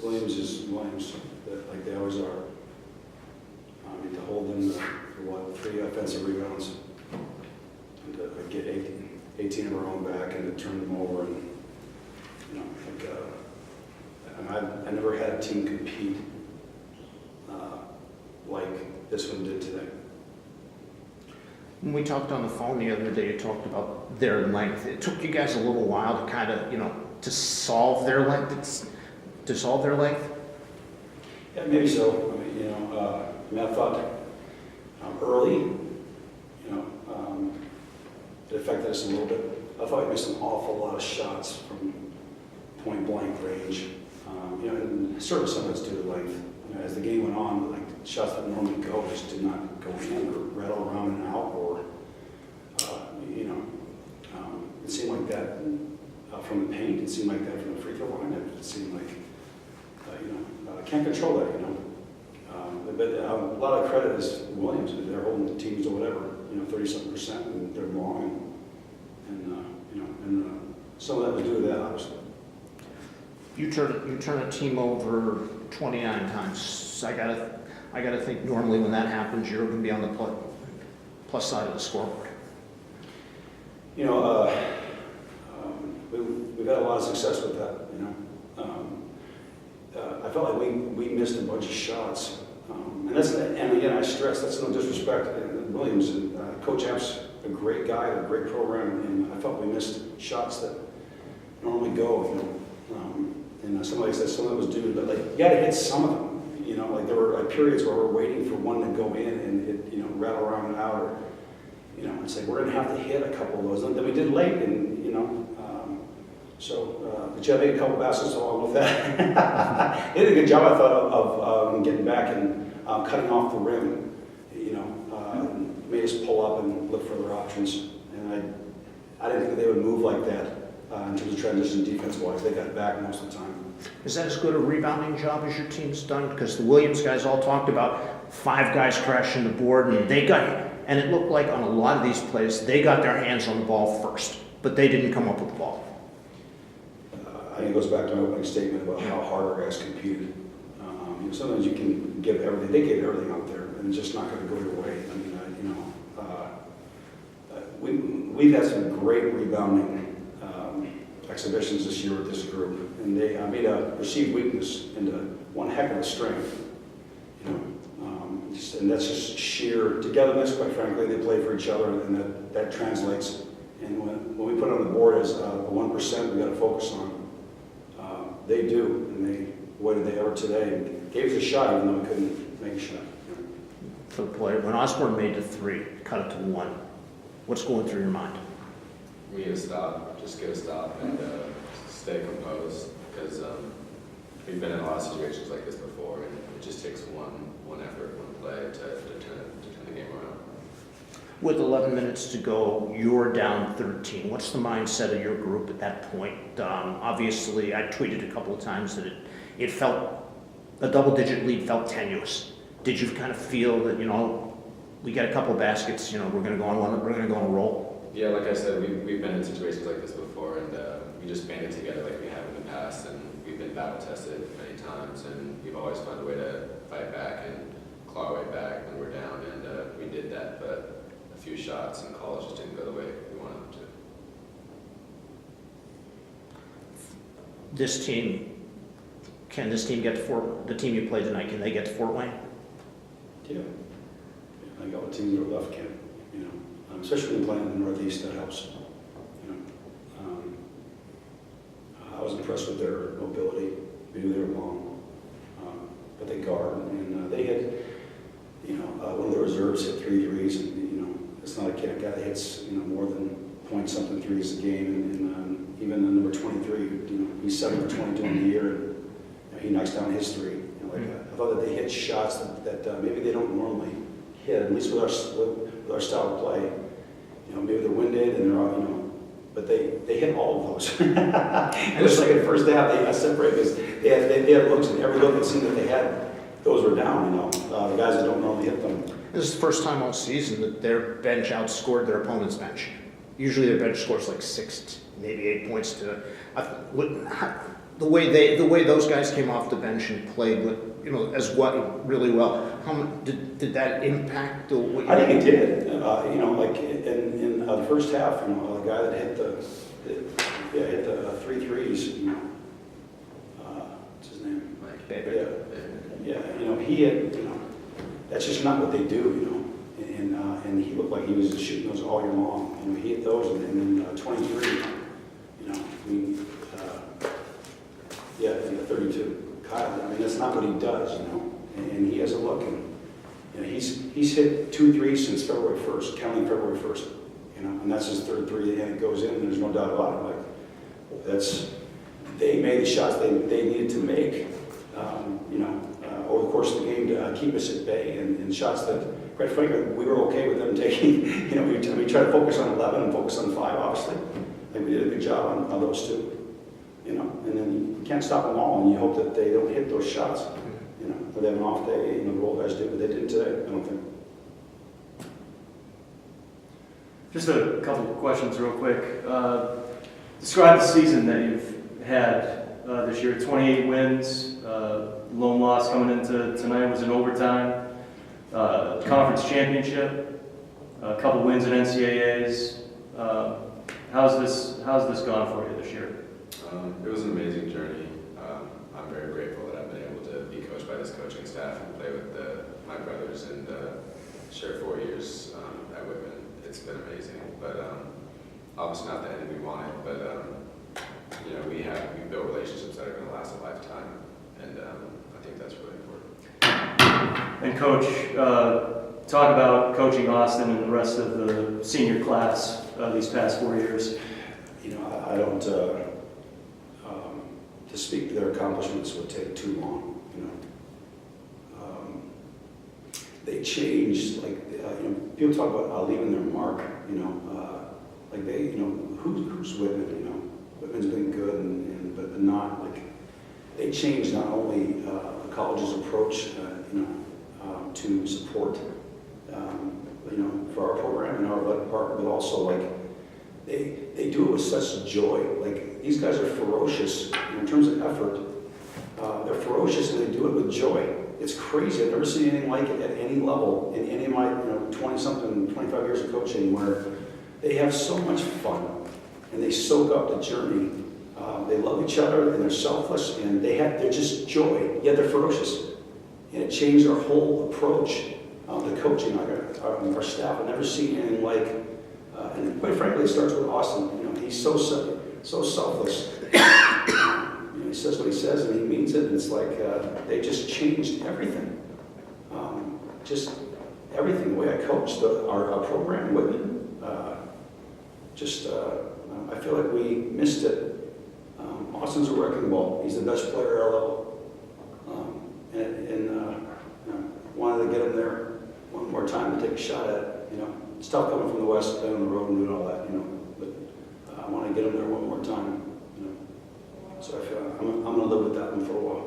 Williams is Williams, like they always are. I mean, to hold them to what, 3 offensive rebounds, and to get 18 of our own back and to turn them over, and I never had a team compete like this one did today. When we talked on the phone the other day, you talked about their length. It took you guys a little while to kind of, to solve their length. Yeah, maybe so. I thought early, it affected us a little bit. I thought we missed an awful lot of shots from point blank range. And certainly some of it's due to length. As the game went on, like shots that normally go just did not go in or rattle around and out, or it seemed like that from the paint. It seemed like that from the free throw line. It seemed like can't control that. But a lot of credit is Williams. They're holding the teams to whatever 30-something%, and they're long, and some of that was due to that, obviously. You turn a team over 29 times. I gotta think normally when that happens, you're going to be on the plus side of the scoreboard. We've had a lot of success with that. I felt like we missed a bunch of shots, and again I stress that's no disrespect. Williams, Coach App's a great guy, a great program, and I felt we missed shots that normally go. And somebody said some of it was due, but like you got to hit some of them. Like there were periods where we're waiting for one to go in and it rattle around and out, or it's like we're going to have to hit a couple of those. And then we did late, and but you had to make a couple baskets along with that. They did a good job, I thought, of getting back and cutting off the rim. Made us pull up and look for other options, and I didn't think they would move like that in terms of transition defense-wise. They got back most of the time. Is that as good a rebounding job as your team's done? Because the Williams guys all talked about 5 guys crashing the board, and and it looked like on a lot of these plays, they got their hands on the ball first, but they didn't come up with the ball. I think it goes back to my opening statement about how hard our guys competed. Sometimes you can give everything. They gave everything out there, and it's just not going to go your way. We've had some great rebounding exhibitions this year with this group, and they made a perceived weakness into one heck of a strength. And that's just sheer togetherness. Quite frankly, they play for each other, and that translates. And when we put it on the board as a 1%, we got to focus on. They do, and what did they ever today? And gave us a shot, even though we couldn't make a shot. For the player, when Osborne made the 3, cut it to 1, what's going through your mind? We need to stop, just get a stop and stay composed, because we've been in a lot of situations like this before, and it just takes one effort, one play to turn the game around. With 11 minutes to go, you're down 13. What's the mindset of your group at that point? Obviously, I tweeted a couple of times that it felt, a double-digit lead felt tenuous. Did you kind of feel that, we get a couple of baskets, we're going to go on a roll? Yeah, like I said, we've been in situations like this before, and we just banded together like we have in the past, and we've been battle-tested many times, and we've always found a way to fight back and claw our way back when we're down, and we did that, but a few shots and calls just didn't go the way we wanted them to. This team, can this team get to the team you play tonight, can they get to Fort Wayne? Yeah. I think all the teams that are left can, especially when playing in the Northeast, that helps. I was impressed with their mobility. We knew they were long, but they guard, and they had, one of the reserves hit 3 threes, and it's not a guy that hits more than point-something threes a game, and even the number 23, he's 7 for 22 in the year, and he knocks down his 3. I thought that they hit shots that maybe they don't normally hit, at least with our style of play. Maybe they're winded and they're all, but they hit all of those. And it's like at first half they got separated because they had looks, and every look it seemed that they had, those were down. The guys that don't normally hit them. This is the first time all season that their bench outscored their opponent's bench. Usually their bench scores like 6, maybe 8 points to. the way those guys came off the bench and played with, as well, really well. Did that impact the way? I think it did. Like in the first half, the guy that hit the 3 threes, what's his name? Like, Yeah, he had, that's just not what they do, and he looked like he was shooting those all year long. He hit those, and then 23, yeah, 32. Kyle, that's not what he does, and he has a look, and he's hit 2 threes since February 1st, counting February 1st, and that's his third three, and it goes in, and there's no doubt about it. They made the shots they needed to make, over the course of the game to keep us at bay, and shots that, quite frankly, we were okay with them taking. We tried to focus on 11 and focus on 5, obviously. I think we did a good job on those two. And then you can't stop them all, and you hope that they don't hit those shots. If they have an off day, the role guys do, but they didn't today, I don't think. Just a couple of questions real quick. Describe the season that you've had this year. 28 wins, lone loss coming into tonight was in overtime, conference championship, a couple wins in NCAAs. How's this gone for you this year? It was an amazing journey. I'm very grateful that I've been able to be coached by this coaching staff and play with my brothers and share 4 years at Whitman. It's been amazing, but obviously not the ending we wanted. But we built relationships that are going to last a lifetime, and I think that's really important. And Coach, talk about coaching Austin and the rest of the senior class these past 4 years. I don't. To speak to their accomplishments would take too long. They changed. People talk about leaving their mark. Who's Whitman? Whitman's been good, but not like they changed not only the college's approach, to support, for our program and our athletic department, but also they do it with such joy. These guys are ferocious in terms of effort. They're ferocious and they do it with joy. It's crazy. I've never seen anything like it at any level in any of my 20-something, 25 years of coaching, where they have so much fun and they soak up the journey. They love each other and they're selfless and they're just joy, yet they're ferocious. And it changed our whole approach to coaching. Our staff, I've never seen anything like. And quite frankly, it starts with Austin. He's so selfless. He says what he says, and he means it. And it's they just changed everything. Just everything. The way I coached our program, Whitman. I feel like we missed it. Austin's a wrecking ball. He's the best player at our level. Wanted to get him there one more time to take a shot at it. It's tough coming from the West, playing on the road and doing all that, but I want to get him there one more time, So I feel I'm going to live with that one for a while.